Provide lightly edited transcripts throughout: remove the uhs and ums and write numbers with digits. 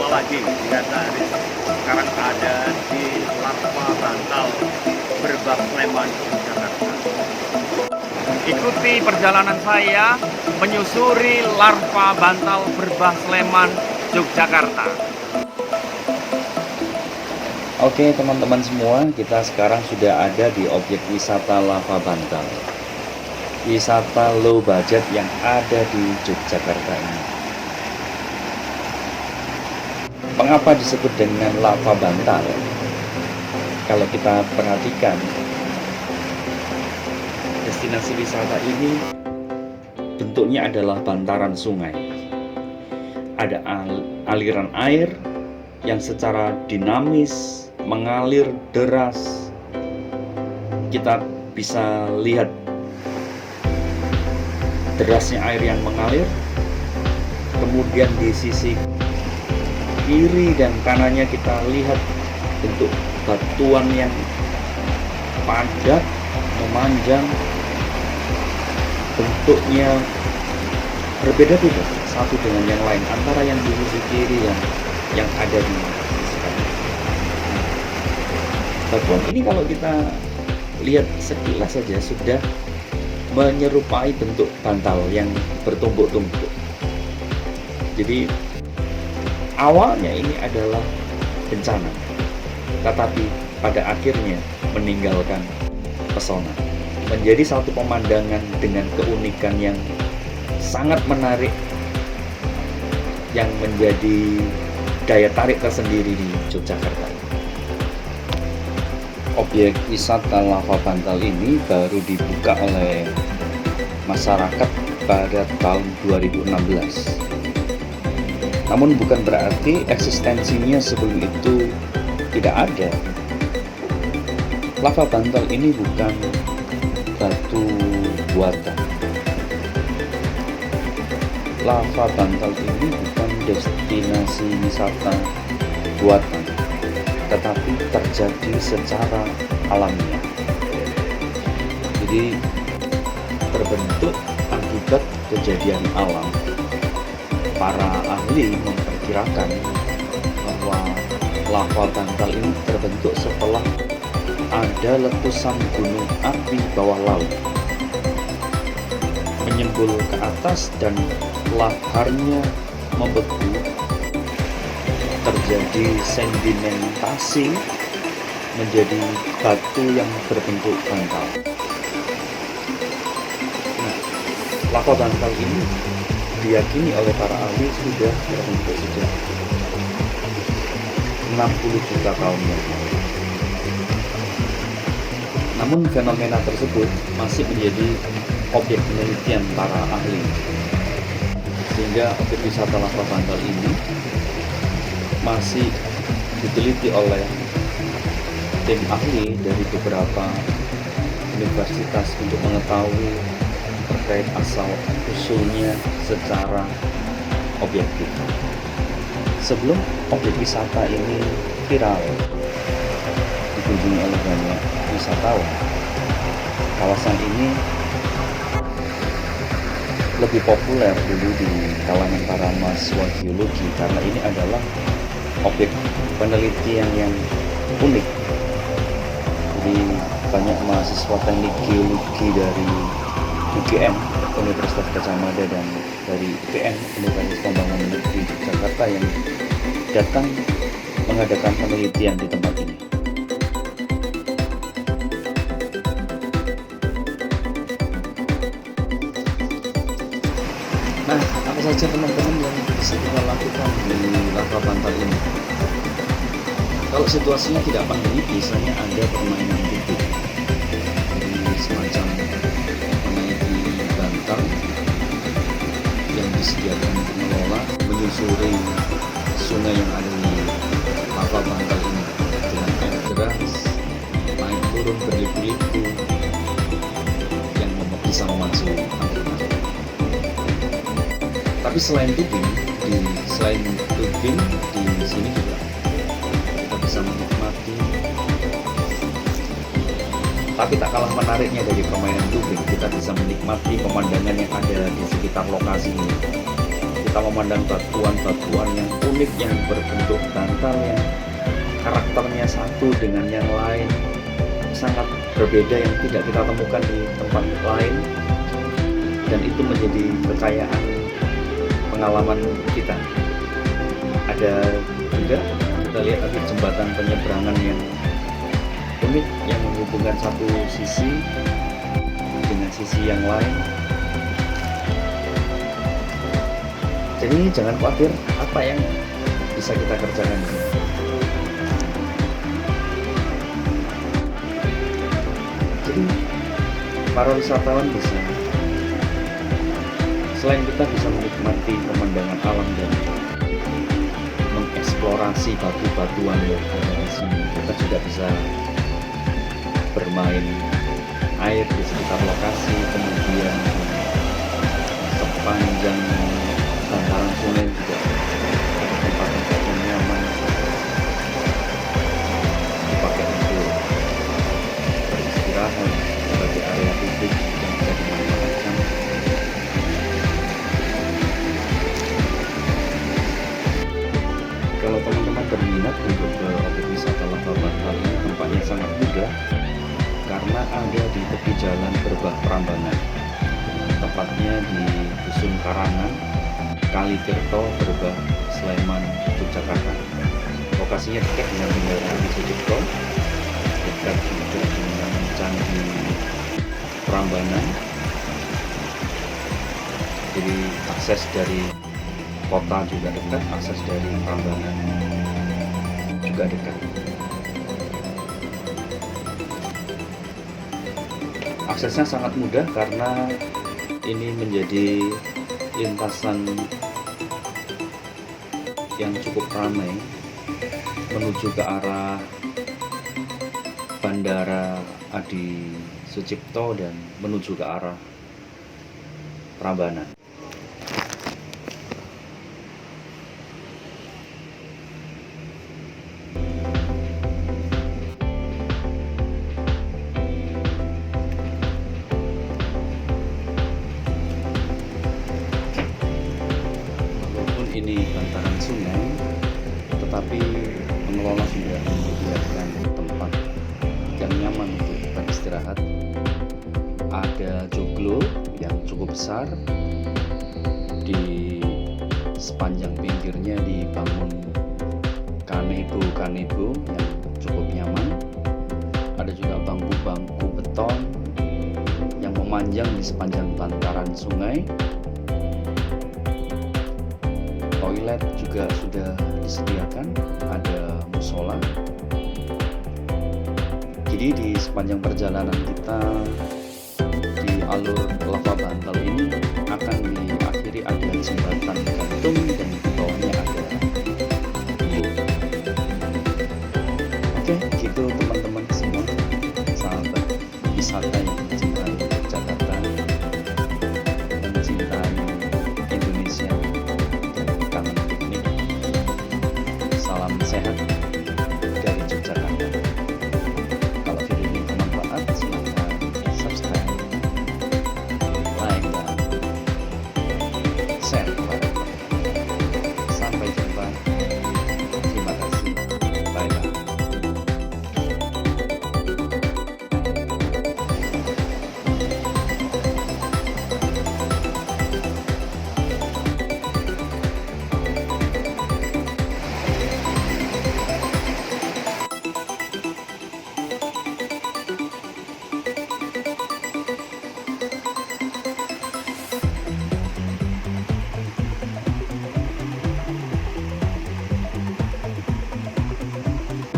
jumpa lagi dengan Haris. Sekarang ada di Larva Bantal Berbah Sleman, Jakarta. Ikuti perjalanan saya menyusuri Larva Bantal Berbah Sleman, Yogyakarta. Oke teman-teman semua, kita sekarang sudah ada di objek wisata Larva Bantal. Wisata low budget yang ada di Yogyakarta ini. Mengapa disebut dengan Larva Bantal? Kalau kita perhatikan, destinasi wisata ini bentuknya adalah bantaran sungai. Ada aliran air yang secara dinamis mengalir deras. Kita bisa lihat derasnya air yang mengalir. Kemudian di sisi kiri dan kanannya kita lihat bentuk batuan yang padat, memanjang, bentuknya berbeda-beda satu dengan yang lain antara yang di sisi kiri yang ada di sisi kanan. Batuan ini kalau kita lihat sekilas saja sudah menyerupai bentuk bantal yang bertumpuk-tumpuk. Jadi awalnya ini adalah bencana, tetapi pada akhirnya meninggalkan pesona, menjadi satu pemandangan dengan keunikan yang sangat menarik, yang menjadi daya tarik tersendiri di Yogyakarta. Objek wisata Larva Bantal ini baru dibuka oleh masyarakat pada tahun 2016. Namun bukan berarti eksistensinya sebelum itu tidak ada. Larva Bantal ini bukan batu buatan. Larva Bantal ini bukan destinasi wisata buatan, tetapi terjadi secara alamiah. Jadi terbentuk akibat kejadian alam. Para ahli memperkirakan bahwa Larva Bantal ini terbentuk setelah ada letusan gunung api bawah laut menyembul ke atas dan laharnya membeku, terjadi sedimentasi menjadi batu yang berbentuk bantal. Nah, Larva Bantal ini diyakini oleh para ahli sudah terbentuk sejak 60 juta tahun yang lalu. Namun fenomena tersebut masih menjadi objek penelitian para ahli, sehingga objek wisata Larva Bantal ini masih diteliti oleh tim ahli dari beberapa universitas untuk mengetahui terkait asal usulnya secara objektif. Sebelum objek wisata ini viral dikunjungi oleh banyak wisatawan, kawasan ini lebih populer dulu di kalangan para mahasiswa geologi karena ini adalah objek penelitian yang unik. Jadi banyak mahasiswa teknik geologi dari UGM, Universitas Gadjah Mada, dan dari UPN, Universitas Pembangunan Negeri Jakarta, yang datang mengadakan penelitian di tempat ini. Nah, apa saja teman-teman yang bisa kita lakukan di Larva Bantal ini? Kalau situasinya tidak pandemi, biasanya ada permainan tubing, jadi semacam menaiki bantal yang disediakan untuk mengelola menyusuri sungai yang ada di Larva Bantal ini dengan air deras, naik turun berliku-liku yang bisa memacu adrenalin. Tapi selain tubing di sini juga kita bisa menikmati. Tapi tak kalah menariknya dari permainan tubing, kita bisa menikmati pemandangan yang ada di sekitar lokasi ini. kita memandang batuan-batuan yang unik, yang berbentuk bantal, yang karakternya satu dengan yang lain, sangat berbeda, yang tidak kita temukan di tempat lain, dan itu menjadi kekayaan pengalaman kita. Ada juga kita lihat ada jembatan penyeberangan yang unik yang menghubungkan satu sisi dengan sisi yang lain. Jadi jangan khawatir apa yang bisa kita kerjakan. Jadi para wisatawan bisa, selain kita bisa menikmati pemandangan alam dan mengeksplorasi batu-batuan yang ada di sini, kita juga bisa bermain air di sekitar lokasi, kemudian sepanjang bantaran sungai juga ada tempat-tempat yang nyaman dipakai untuk beristirahat sebagai area publik yang bisa dimanfaatkan. Kalau teman-teman berminat untuk ke objek wisata Lava Bantal ini, tempatnya sangat mudah karena ada di tepi jalan Berbah Prambanan, tepatnya di Dusun Karangan, Kalitirto, Berbah, Sleman, Yogyakarta. Lokasinya dekat dengan Bundaran Adi Sucipto, dekat juga dengan Candi Prambanan. Jadi akses dari kota juga dekat, akses dari Prambanan juga dekat. Aksesnya sangat mudah karena ini menjadi lintasan yang cukup ramai menuju ke arah Bandara Adi Sucipto dan menuju ke arah Prambanan. Ini bantaran sungai, tetapi pengelola sudah menyediakan tempat yang nyaman untuk beristirahat. Ada joglo yang cukup besar, di sepanjang pinggirnya dibangun kanebo yang cukup nyaman. Ada juga bangku-bangku beton yang memanjang di sepanjang bantaran sungai. Toilet juga sudah disediakan, ada musola. Jadi di sepanjang perjalanan kita di alur Lava Bantal ini akan diakhiri ada jembatan gantung dan di bawahnya ada lift. Oke, gitu teman-teman semua, sahabat wisata yang mencintai Jakarta, mencintai Indonesia, salam sehat dari Yogyakarta. Kalau video ini bermanfaat, silahkan subscribe, like, dan share kepada teman. Sampai jumpa. Terima kasih. Bye-bye.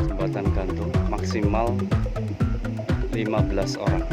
Jembatan gantung maksimal 15 orang.